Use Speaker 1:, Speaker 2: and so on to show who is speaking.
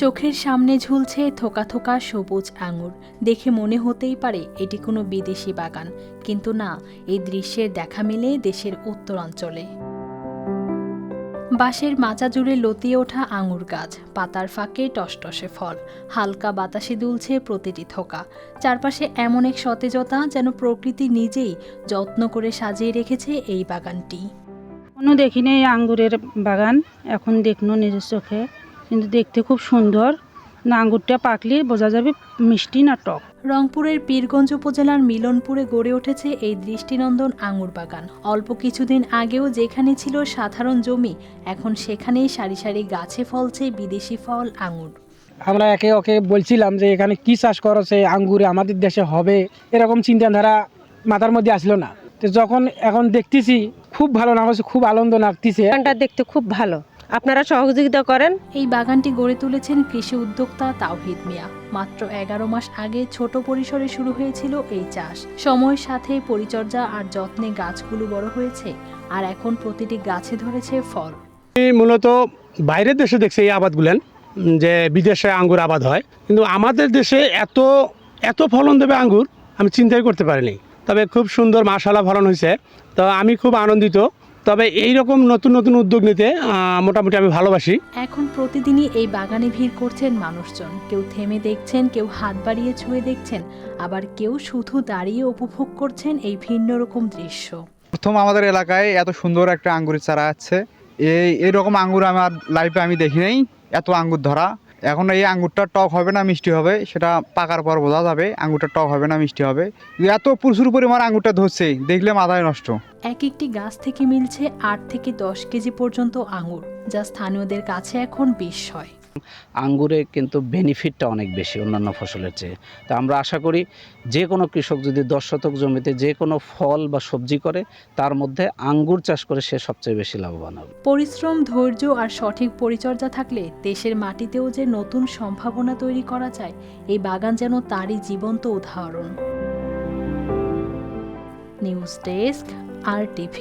Speaker 1: চোখের সামনে ঝুলছে থোকা থোকা সবুজ আঙুর। দেখে মনে হতেই পারে এটি কোনো বিদেশি বাগান, কিন্তু না, এই দৃশ্যের দেখা মেলে দেশের উত্তরাঞ্চলে। বাঁশের মাচা জুড়ে লতিয়ে ওঠা আঙুর গাছ, পাতার ফাঁকে টসটসে ফল, হালকা বাতাসে দুলছে প্রতিটি থোকা। চারপাশে এমন এক সতেজতা, যেন প্রকৃতি নিজেই যত্ন করে সাজিয়ে রেখেছে এই বাগানটি।
Speaker 2: কোনো দেখিনি এই আঙ্গুরের বাগান, এখন দেখনো নিজের চোখে, কিন্তু দেখতে খুব সুন্দর। না আঙ্গুরটা পাকলে বোঝা যাবে মিষ্টি না টক।
Speaker 1: রংপুরের পীরগঞ্জ উপজেলার মিলনপুরে গড়ে উঠেছে এই দৃষ্টিনন্দন আঙুর বাগান। অল্প কিছুদিন আগেও যেখানে ছিল সাধারণ জমি, এখন সেখানেই সারি সারি গাছে ফলছে বিদেশি ফল আঙুর।
Speaker 3: আমরা একে ওকে বলছিলাম যে এখানে কি চাষ করেছে আঙ্গুরে আমাদের দেশে হবে, এরকম চিন্তাধারা মাথার মধ্যে আসলো না। তো যখন এখন দেখতেছি খুব ভালো লাগছে, খুব আনন্দ লাগতেছে।
Speaker 4: বাগানটা দেখতে খুব ভালো, আপনারা সহযোগিতা করেন।
Speaker 1: এই বাগানটি গড়ে তুলেছেন কৃষি উদ্যোক্তা তাওহিদ মিয়া। মাত্র 11 মাস আগে ছোট পরিসরে শুরু হয়েছিল এই চাষ। সময়ের সাথে পরিচর্যা আর যত্নে গাছগুলো বড় হয়েছে, আর এখন প্রতিটি গাছে ধরেছে ফল।
Speaker 5: মূলত বাইরের দেশে দেখছি এই আবাদগুলেন, যে বিদেশে আঙ্গুর আবাদ হয়, কিন্তু আমাদের দেশে এত ফলন দেবে আঙ্গুর আমি চিন্তাই করতে পারিনি। তবে খুব সুন্দর মাশাআল্লাহ ফলন হয়েছে, তো আমি খুব আনন্দিত। তবে এই রকম নতুন নতুন উদ্যোগ নিতে মোটামুটি আমি ভালোবাসি।
Speaker 1: এখন প্রতিদিনই এই বাগানে ভিড় করছেন মানুষজন। কেউ থেমে দেখছেন, কেউ হাত বাড়িয়ে ছুঁয়ে দেখছেন, আবার কেউ শুধু দাঁড়িয়ে উপভোগ করছেন এই ভিন্ন রকম দৃশ্য।
Speaker 6: প্রথম আমাদের এলাকায় এত সুন্দর একটা আঙ্গুরের চারা আছে, এইরকম আঙ্গুর আমার লাইফে আমি দেখি নাই। এত আঙ্গুর ধরা, এখন এই আঙ্গুরটা টক হবে না মিষ্টি হবে সেটা পাকার পর বোঝা যাবে। আঙ্গুরটা টক হবে না মিষ্টি হবে, এত প্রচুর পরিমাণ আঙ্গুরটা ধরছে, দেখলে মাথায় নষ্ট।
Speaker 1: এক একটি গাছ থেকে মিলছে 8 থেকে 10 কেজি পর্যন্ত আঙুর, যা স্থানীয়দের কাছে এখন বিস্ময়।
Speaker 7: আঙ্গুরে কিন্তু বেনিফিটটা অনেক বেশি অন্যান্য ফসলের চেয়ে। তো আমরা আশা করি যে কোনো কৃষক যদি 10 শতক জমিতে যে কোনো ফল বা সবজি করে, তার মধ্যে আঙ্গুর চাষ করে সে সবচেয়ে বেশি লাভবান হবে।
Speaker 1: পরিশ্রম, ধৈর্য আর সঠিক পরিচর্যা থাকলে দেশের মাটিতেও যে নতুন সম্ভাবনা তৈরি করা যায়, এই বাগান যেন তারই জীবন্ত উদাহরণ। News desk, RTV।